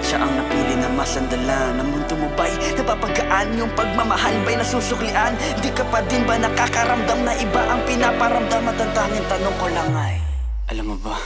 siya ang napili na masandalan. Ang mundo mo ba'y napapagaan? Yung pagmamahal ba'y nasusuklian? Di ka pa din ba nakakaramdam na iba ang pinaparamdam? At ang tanging tanong ko lang ay, alam mo ba?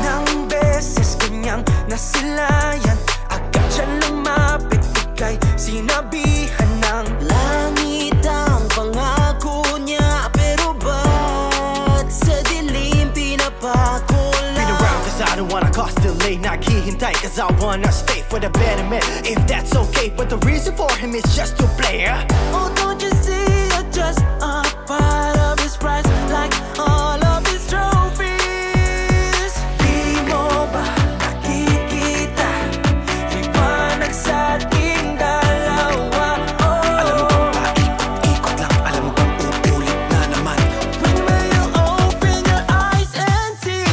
Nang beses kanyang nasilayan, agad siya lumapit, ika'y sinabihan ng langit ang pangako niya. Pero ba't sa dilim pinapako lang? Been around cause I don't wanna cause delay. Naghihintay cause I wanna stay for the betterment. If that's okay, but the reason for him is just to play. Oh, don't you see you're just a part of his prize, like all of his trophies. Di mo ba nakikita liwanag sa ating dalawa? Oh, alam mo bang paikot-ikot lang? Alam mo bang uulit na naman? When will you open your eyes and see?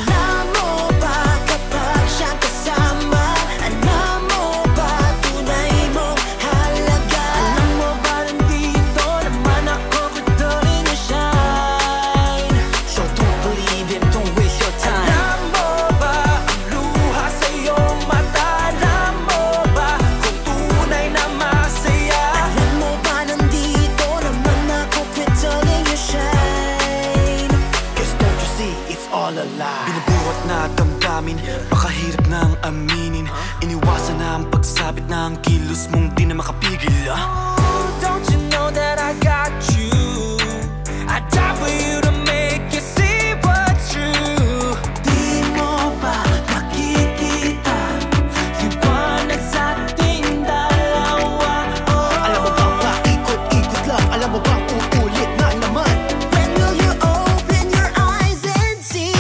Alam mo ba kapag siyang kasama? Alam mo ba tunay mong halaga? Alam mo ba nandito naman ako patuloy na shine? So don't believe him, don't waste your time. Alam mo ba ang luha sa iyong mata? Alam mo ba kung tunay na masaya? Alam mo ba nandito naman ako patuloy na shine? Cause don't you see, it's all a lie. Binubuhat na damdamin, pakahirap nang aminin. Iniwasan na ang pagsabit na ang kilos mong di na makapigil. Oh, don't you know that I got you? I die for you to make you see what's true. Di mo ba nakikita liwanag sa ating dalawa? Oh, Alam mo bang paikot-ikot lang? Alam mo bang uulit na naman? when will you open your eyes and see?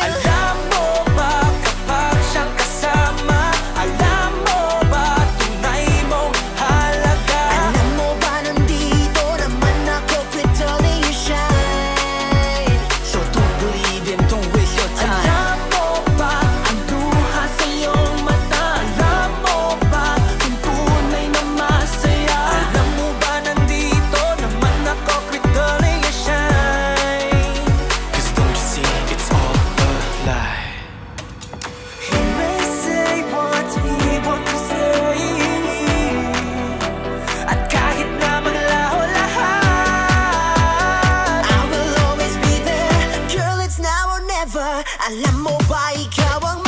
Alam mo ba kapag siyang kasama? Alam mo ba tunay mong halaga? Alam mo ba nandito naman ako patuloy na shine? So don't believe him, don't waste your time. Alam mo ba ang luha sa iyong mata? Alam mo ba kung tunay na masaya? Alam mo ba nandito naman ako patuloy na shine? Cause don't you see, it's all a lie. He may say what he wants to say, at kahit na maglaho lahat, I will always be there. Girl, it's now or never. Alam mo ba ikaw ang